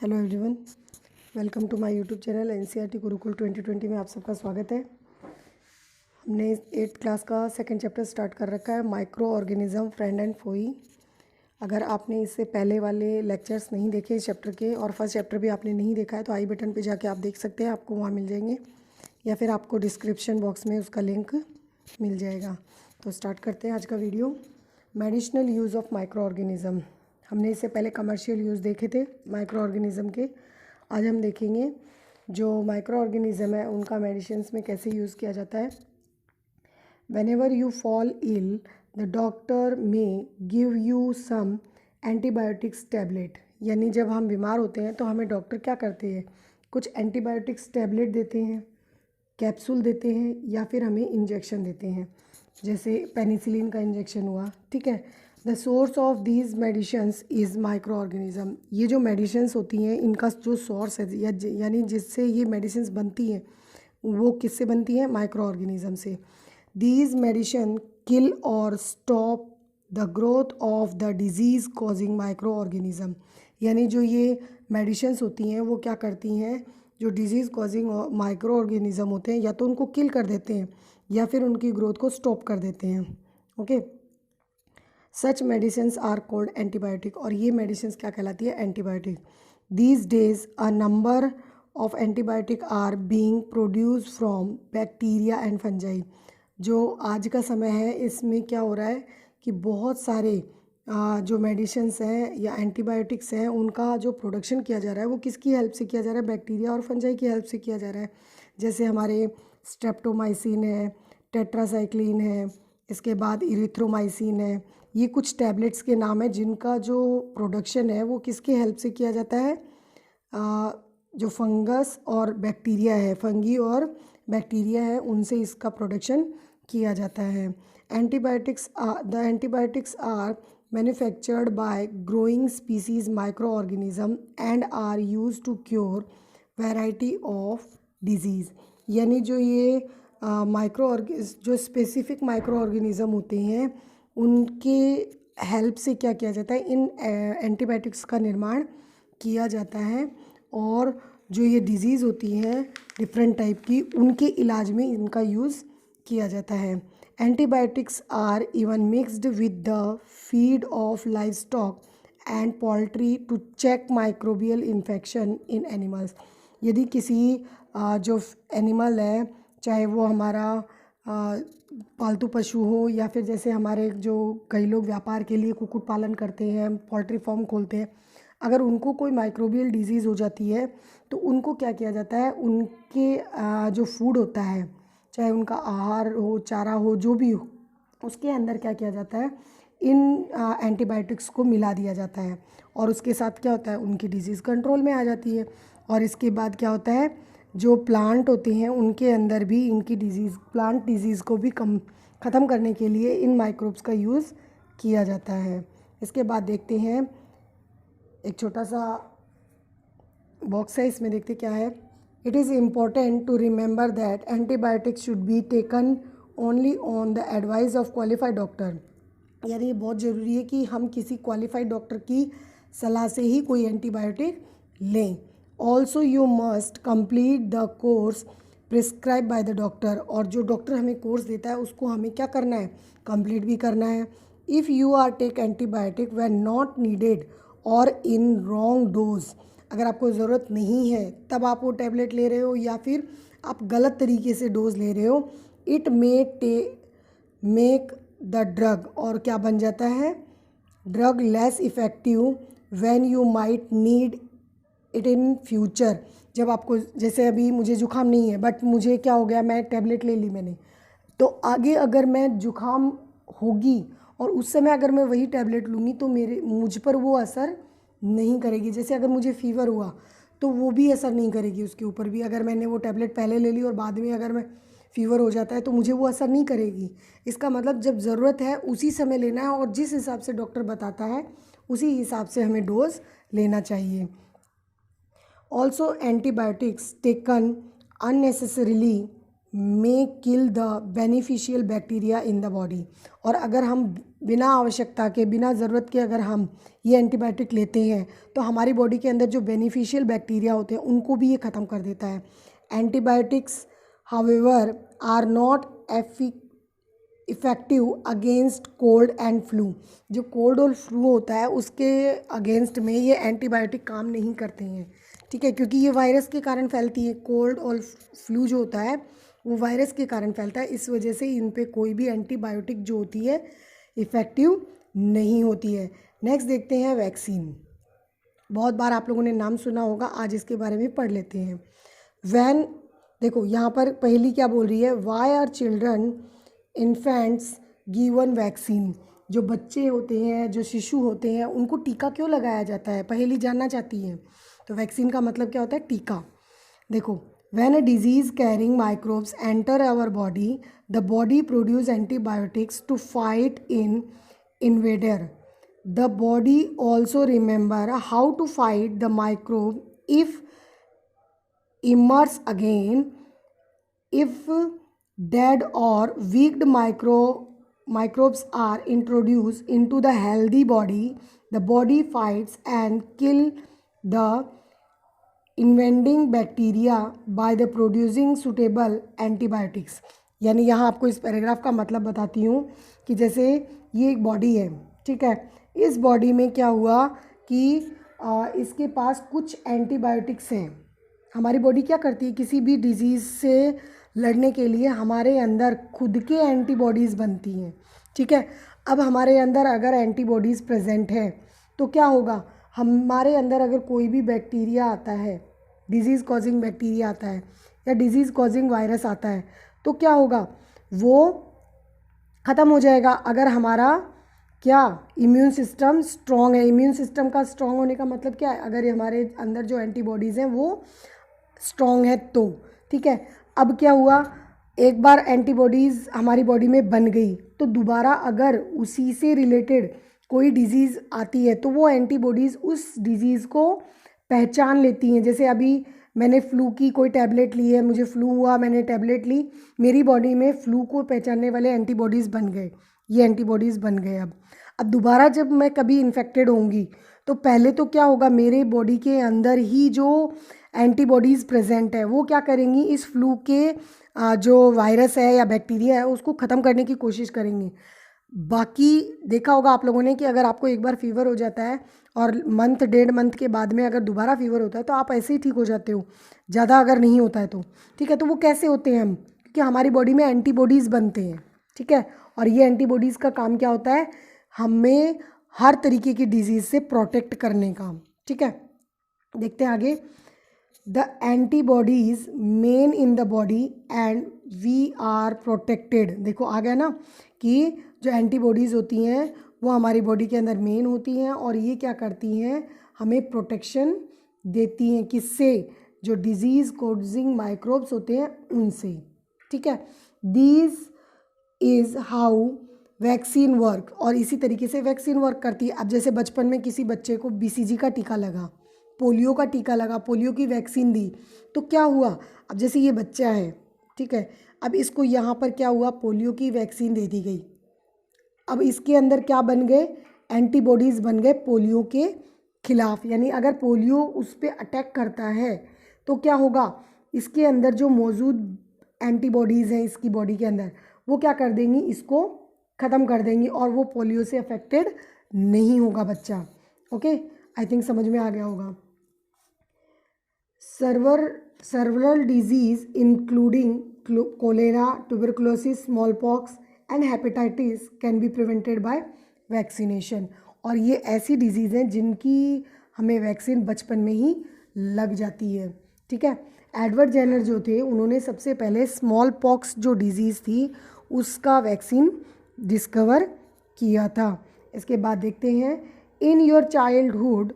Hello everyone, welcome to my YouTube channel NCERT Gurukul 2020 में आप सबका स्वागत है। हमने 8th क्लास का सेकंड चैप्टर स्टार्ट कर रखा है, micro organism friend and Foy. अगर आपने इससे पहले वाले लेक्चर्स नहीं देखे इस चैप्टर के और फर्स्ट चैप्टर भी आपने नहीं देखा है तो आई बटन पे जाके आप देख सकते हैं, आपको वहाँ मिल जाएंगे या फिर आपको डिस्क्रिप्शन बॉक्स में उसका लिंक मिल जाएगा। तो स्टार्ट करते हैं आज का video. Medicinal use of micro organism. हमने इससे पहले कमर्शियल यूज़ देखे थे माइक्रो ऑर्गेनिज्म के। आज हम देखेंगे जो माइक्रो ऑर्गेनिज्म है उनका मेडिसिन्स में कैसे यूज़ किया जाता है। Whenever you fall ill, the doctor may give you some antibiotics tablet। यानी जब हम बीमार होते हैं तो हमें डॉक्टर क्या करते हैं, कुछ एंटीबायोटिक्स टैबलेट देते हैं, कैप्सूल देते हैं या फिर हमें इंजेक्शन देते हैं, जैसे पेनिसिलिन का इंजेक्शन हुआ। ठीक है। The source of these medicines is micro organism. ये जो मेडिसिन्स होती हैं इनका जो सोर्स है यानी जिससे ये मेडिसिन्स बनती हैं वो किससे बनती हैं, माइक्रो ऑर्गेनिज्म से। These medicine kill or stop the growth of the disease causing microorganism। यानी जो ये मेडिसिन्स होती हैं वो क्या करती हैं, जो डिजीज़ कॉजिंग माइक्रो ऑर्गेनिज्म होते हैं या तो उनको किल कर देते हैं या फिर उनकी ग्रोथ को स्टॉप कर देते हैं। Okay, such medicines are called antibiotic. और ये मेडिसिन्स क्या कहलाती है, antibiotic. These days a number of antibiotic are being produce from bacteria and fungi. जो आज का समय है इसमें क्या हो रहा है कि बहुत सारे जो मेडिसिन्स हैं या एंटीबायोटिक्स हैं उनका जो प्रोडक्शन किया जा रहा है वो किसकी हेल्प से किया जा रहा है, बैक्टीरिया और फंजाई की हेल्प से किया जा रहा है। जैसे हमारे स्ट्रेप्टोमाइसिन है, टेट्रासाइक्लिन है, इसके बाद इरिथ्रोमाइसिन है। ये कुछ टैबलेट्स के नाम है जिनका जो प्रोडक्शन है वो किसके हेल्प से किया जाता है, जो फंगस और बैक्टीरिया है, फंगी और बैक्टीरिया है, उनसे इसका प्रोडक्शन किया जाता है। The antibiotics are manufactured by growing species micro organism and are use to cure variety of disease. यानी जो ये जो स्पेसिफिक माइक्रो ऑर्गेनिज्म होते हैं उनके हेल्प से क्या किया जाता है, इन एंटीबायोटिक्स का निर्माण किया जाता है और जो ये डिज़ीज़ होती हैं डिफरेंट टाइप की उनके इलाज में इनका यूज़ किया जाता है। Antibiotics are even mixed with the feed of livestock and poultry to check microbial infection in animals. यदि किसी जो एनिमल है, चाहे वो हमारा पालतू पशु हो या फिर जैसे हमारे जो कई लोग व्यापार के लिए कुक्कुट पालन करते हैं, पोल्ट्री फार्म खोलते हैं, अगर उनको कोई माइक्रोबियल डिजीज़ हो जाती है तो उनको क्या किया जाता है, उनके जो फूड होता है, चाहे उनका आहार हो, चारा हो, जो भी हो, उसके अंदर क्या किया जाता है, इन एंटीबायोटिक्स को मिला दिया जाता है और उसके साथ क्या होता है, उनकी डिजीज़ कंट्रोल में आ जाती है। और इसके बाद क्या होता है, जो प्लांट होते हैं उनके अंदर भी इनकी प्लांट डिजीज़ को भी ख़त्म करने के लिए इन माइक्रोब्स का यूज़ किया जाता है। इसके बाद देखते हैं, एक छोटा सा बॉक्स है, इसमें देखते क्या है। It is important to remember that antibiotics should be taken only on the advice of qualified doctor. यानी ये बहुत ज़रूरी है कि हम किसी क्वालिफाइड डॉक्टर की सलाह से ही कोई एंटीबायोटिक लें। Also you must complete the course prescribe by the doctor. और जो डॉक्टर हमें कोर्स देता है उसको हमें क्या करना है, कंप्लीट भी करना है। If you are take antibiotic when not needed और इन रॉन्ग डोज, अगर आपको ज़रूरत नहीं है तब आप वो टैबलेट ले रहे हो या फिर आप गलत तरीके से डोज ले रहे हो, इट मेक द ड्रग, और क्या बन जाता है, drug less effective when you might need it in future. जब आपको, जैसे अभी मुझे जुकाम नहीं है बट मुझे क्या हो गया, मैं टैबलेट ले ली मैंने, तो आगे अगर मैं जुकाम होगी और उस समय अगर मैं वही टैबलेट लूँगी तो मुझ पर वो असर नहीं करेगी। जैसे अगर मुझे फ़ीवर हुआ तो वो भी असर नहीं करेगी उसके ऊपर भी, अगर मैंने वो टैबलेट पहले ले ली और बाद में अगर मैं फ़ीवर हो जाता है तो मुझे वो असर नहीं करेगी। इसका मतलब जब ज़रूरत है उसी समय लेना है और जिस हिसाब से डॉक्टर बताता है उसी हिसाब से हमें डोज लेना चाहिए। Also antibiotics taken unnecessarily may kill the beneficial bacteria in the body. और अगर हम बिना आवश्यकता के, बिना ज़रूरत के अगर हम ये एंटीबायोटिक लेते हैं तो हमारी बॉडी के अंदर जो बेनिफिशियल बैक्टीरिया होते हैं उनको भी ये ख़त्म कर देता है। Antibiotics however are not effective against cold and flu. जो कोल्ड और फ्लू होता है उसके अगेंस्ट में ये एंटीबायोटिक काम नहीं करते हैं, ठीक है, क्योंकि ये वायरस के कारण फैलती है। कोल्ड और फ्लू जो होता है वो वायरस के कारण फैलता है, इस वजह से इन पे कोई भी एंटीबायोटिक जो होती है इफ़ेक्टिव नहीं होती है। नेक्स्ट देखते हैं वैक्सीन। बहुत बार आप लोगों ने नाम सुना होगा, आज इसके बारे में पढ़ लेते हैं। वैन, देखो यहाँ पर पहली क्या बोल रही है, why are children infants given vaccine. जो बच्चे होते हैं, जो शिशु होते हैं, उनको टीका क्यों लगाया जाता है, पहली जानना चाहती है। तो वैक्सीन का मतलब क्या होता है, टीका। देखो, when a disease carrying microbes enter our body, the body produce antibiotics to fight in invader. The body also remember how to fight the microbe if emerges again. If dead or weakened microbes are introduced into the healthy body, the body fights and kill the invading bacteria by the producing suitable antibiotics। यानी यहाँ आपको इस paragraph का मतलब बताती हूँ कि जैसे ये एक बॉडी है, ठीक है, इस बॉडी में क्या हुआ कि इसके पास कुछ एंटीबायोटिक्स हैं। हमारी बॉडी क्या करती है, किसी भी डिजीज़ से लड़ने के लिए हमारे अंदर खुद के एंटीबॉडीज़ बनती हैं, ठीक है। अब हमारे अंदर अगर एंटीबॉडीज़ प्रेजेंट है तो क्या होगा, हमारे अंदर अगर कोई भी बैक्टीरिया आता है, डिजीज़ कॉजिंग बैक्टीरिया आता है या डिजीज़ कॉजिंग वायरस आता है, तो क्या होगा, वो ख़त्म हो जाएगा अगर हमारा क्या इम्यून सिस्टम स्ट्रॉन्ग है। इम्यून सिस्टम का स्ट्रॉन्ग होने का मतलब क्या है, अगर हमारे अंदर जो एंटीबॉडीज़ हैं वो स्ट्रॉन्ग है तो, ठीक है। अब क्या हुआ, एक बार एंटीबॉडीज़ हमारी बॉडी में बन गई तो दोबारा अगर उसी से रिलेटेड कोई डिजीज़ आती है तो वो एंटीबॉडीज़ उस डिजीज़ को पहचान लेती हैं। जैसे अभी मैंने फ्लू की कोई टैबलेट ली है, मुझे फ्लू हुआ, मैंने टैबलेट ली, मेरी बॉडी में फ्लू को पहचानने वाले एंटीबॉडीज़ बन गए, ये एंटीबॉडीज़ बन गए। अब दोबारा जब मैं कभी इन्फेक्टेड होंगी तो पहले तो क्या होगा, मेरे बॉडी के अंदर ही जो एंटीबॉडीज़ प्रेजेंट है वो क्या करेंगी, इस फ्लू के जो वायरस है या बैक्टीरिया है उसको ख़त्म करने की कोशिश करेंगी। बाकी देखा होगा आप लोगों ने कि अगर आपको एक बार फीवर हो जाता है और मंथ 1.5 मंथ के बाद में अगर दोबारा फीवर होता है तो आप ऐसे ही ठीक हो जाते हो, ज़्यादा अगर नहीं होता है तो, ठीक है। तो वो कैसे होते हैं हम, क्योंकि हमारी बॉडी में एंटीबॉडीज़ बनते हैं, ठीक है। और ये एंटीबॉडीज़ का काम क्या होता है, हमें हर तरीके की डिजीज़ से प्रोटेक्ट करने का, ठीक है। देखते हैं आगे। The antibodies remain in the body and we are protected. देखो आ गया ना कि जो एंटीबॉडीज़ होती हैं वो हमारी बॉडी के अंदर मेन होती हैं और ये क्या करती हैं, हमें प्रोटेक्शन देती हैं, किससे, जो डिजीज़ कॉजिंग माइक्रोब्स होते हैं उनसे, ठीक है। These is how vaccine work, और इसी तरीके से वैक्सीन वर्क करती है। अब जैसे बचपन में किसी बच्चे को BCG का टीका लगा, पोलियो का टीका लगा, पोलियो की वैक्सीन दी, तो क्या हुआ, अब जैसे ये बच्चा है, ठीक है, अब इसको यहाँ पर क्या हुआ, पोलियो की वैक्सीन दे दी गई। अब इसके अंदर क्या बन गए, एंटीबॉडीज़ बन गए पोलियो के खिलाफ। यानी अगर पोलियो उस पर अटैक करता है तो क्या होगा, इसके अंदर जो मौजूद एंटीबॉडीज़ हैं इसकी बॉडी के अंदर वो क्या कर देंगी, इसको ख़त्म कर देंगी और वो पोलियो से अफेक्टेड नहीं होगा बच्चा। ओके, आई थिंक समझ में आ गया होगा। Several disease including cholera, tuberculosis, smallpox and hepatitis can be prevented by vaccination। और ये ऐसी डिजीज़ हैं जिनकी हमें वैक्सीन बचपन में ही लग जाती है, ठीक है। एडवर्ड जेनर जो थे उन्होंने सबसे पहले स्मॉल पॉक्स जो डिजीज़ थी उसका वैक्सीन डिस्कवर किया था। इसके बाद देखते हैं, in your childhood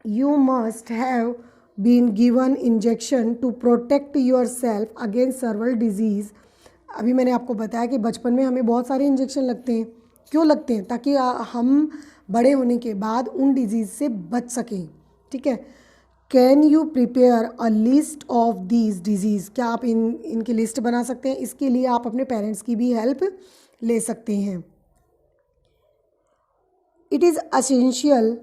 you must have been given injection to protect yourself against several disease. अभी मैंने आपको बताया कि बचपन में हमें बहुत सारे इंजेक्शन लगते हैं, क्यों लगते हैं, ताकि हम बड़े होने के बाद उन डिजीज़ से बच सकें, ठीक है। Can you prepare a list of these disease, क्या आप इनकी लिस्ट बना सकते हैं? इसके लिए आप अपने पेरेंट्स की भी हेल्प ले सकते हैं। It is essential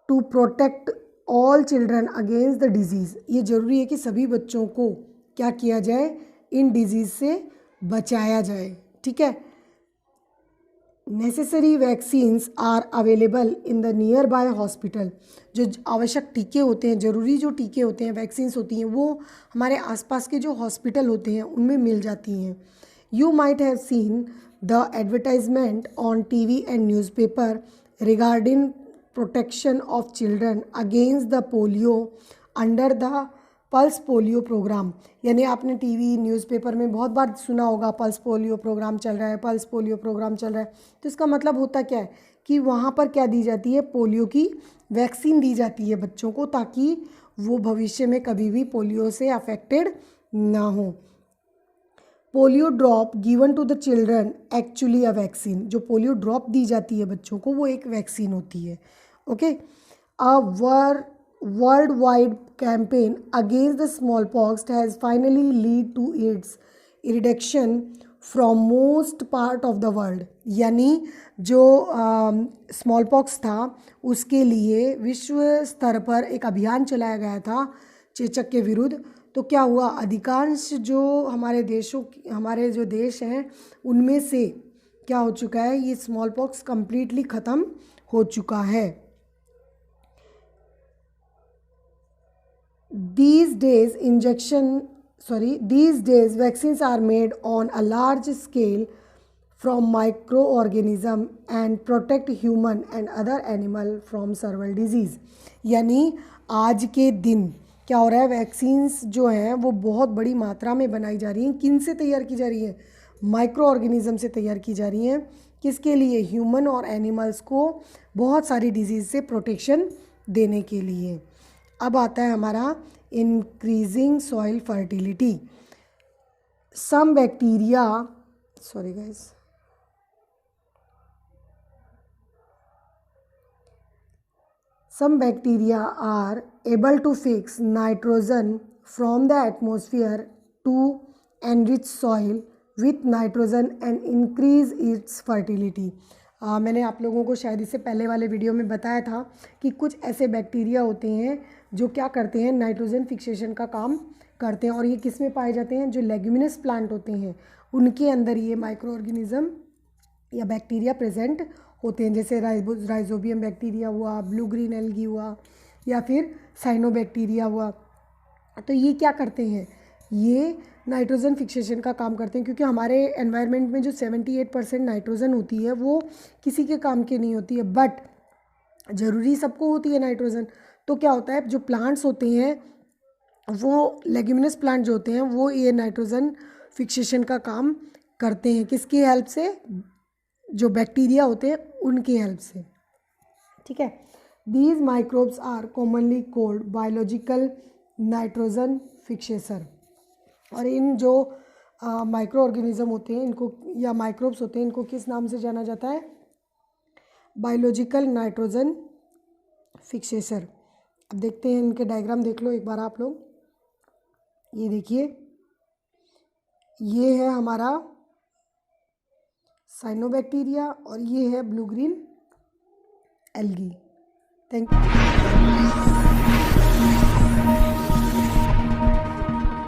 to protect all children against the disease, ये ज़रूरी है कि सभी बच्चों को क्या किया जाए, इन डिजीज़ से बचाया जाए। ठीक है। Necessary vaccines are available in the nearby hospital, जो आवश्यक टीके होते हैं, ज़रूरी जो टीके होते हैं, वैक्सीन्स होती हैं, वो हमारे आसपास के जो हॉस्पिटल होते हैं उनमें मिल जाती हैं। You might have seen the advertisement on TV and newspaper regarding protection of children against the polio under the pulse polio programme, यानी आपने टीवी न्यूज़पेपर में बहुत बार सुना होगा पल्स पोलियो प्रोग्राम चल रहा है, पल्स पोलियो प्रोग्राम चल रहा है। तो इसका मतलब होता क्या है कि वहाँ पर क्या दी जाती है, पोलियो की वैक्सीन दी जाती है बच्चों को, ताकि वो भविष्य में कभी भी पोलियो से अफेक्टेड ना हो। Polio drop given to the children actually a vaccine, जो पोलियो ड्रॉप दी जाती है बच्चों को वो एक वैक्सीन होती है। Okay. A world wide campaign against the smallpox has finally lead to its reduction from most part of the world, यानी जो स्मॉल पॉक्स था उसके लिए विश्व स्तर पर एक अभियान चलाया गया था चेचक के विरुद्ध। तो क्या हुआ, अधिकांश जो हमारे जो देश हैं उनमें से क्या हो चुका है, ये स्मॉल पॉक्स कम्प्लीटली ख़त्म हो चुका है। These days vaccines are made on a large scale from microorganism and protect human and other animal from several disease, यानी आज के दिन क्या हो रहा है, वैक्सीन्स जो हैं वो बहुत बड़ी मात्रा में बनाई जा रही हैं। किन से तैयार की जा रही है, माइक्रो ऑर्गेनिज्म से तैयार की जा रही हैं। किसके लिए, ह्यूमन और एनिमल्स को बहुत सारी डिजीज़ से प्रोटेक्शन देने के लिए। अब आता है हमारा increasing soil fertility. Some bacteria are able to fix nitrogen from the atmosphere to enrich soil with nitrogen and increase its fertility. मैंने आप लोगों को शायद इससे पहले वाले वीडियो में बताया था कि कुछ ऐसे बैक्टीरिया होते हैं जो क्या करते हैं, नाइट्रोजन फिक्सेशन का काम करते हैं। और ये किस में पाए जाते हैं, जो लेग्यूमिनस प्लांट होते हैं उनके अंदर ये माइक्रो ऑर्गेनिज्म या बैक्टीरिया प्रेजेंट होते हैं, जैसे राइजोबियम बैक्टीरिया हुआ, ब्लू ग्रीन एल्गी हुआ, या फिर साइनोबैक्टीरिया हुआ। तो ये क्या करते हैं, ये नाइट्रोजन फिक्सेशन का काम करते हैं, क्योंकि हमारे एनवायरनमेंट में जो 78% नाइट्रोजन होती है वो किसी के काम की नहीं होती है, बट ज़रूरी सबको होती है नाइट्रोजन। तो क्या होता है, जो प्लांट्स होते हैं वो लेग्यूमिनस प्लांट जो होते हैं वो ये नाइट्रोजन फिक्सेशन का काम करते हैं, किसकी हेल्प से, जो बैक्टीरिया होते हैं उनकी हेल्प से। ठीक है। These microbes are commonly called biological nitrogen fixers. और इन जो माइक्रो ऑर्गेनिज्म होते हैं इनको, या माइक्रोब्स होते हैं, इनको किस नाम से जाना जाता है, बायोलॉजिकल नाइट्रोजन फिक्सेसर। अब देखते हैं इनके डायग्राम, देख लो एक बार आप लोग। ये देखिए, ये है हमारा साइनोबैक्टीरिया और ये है blue green algae. Thank you.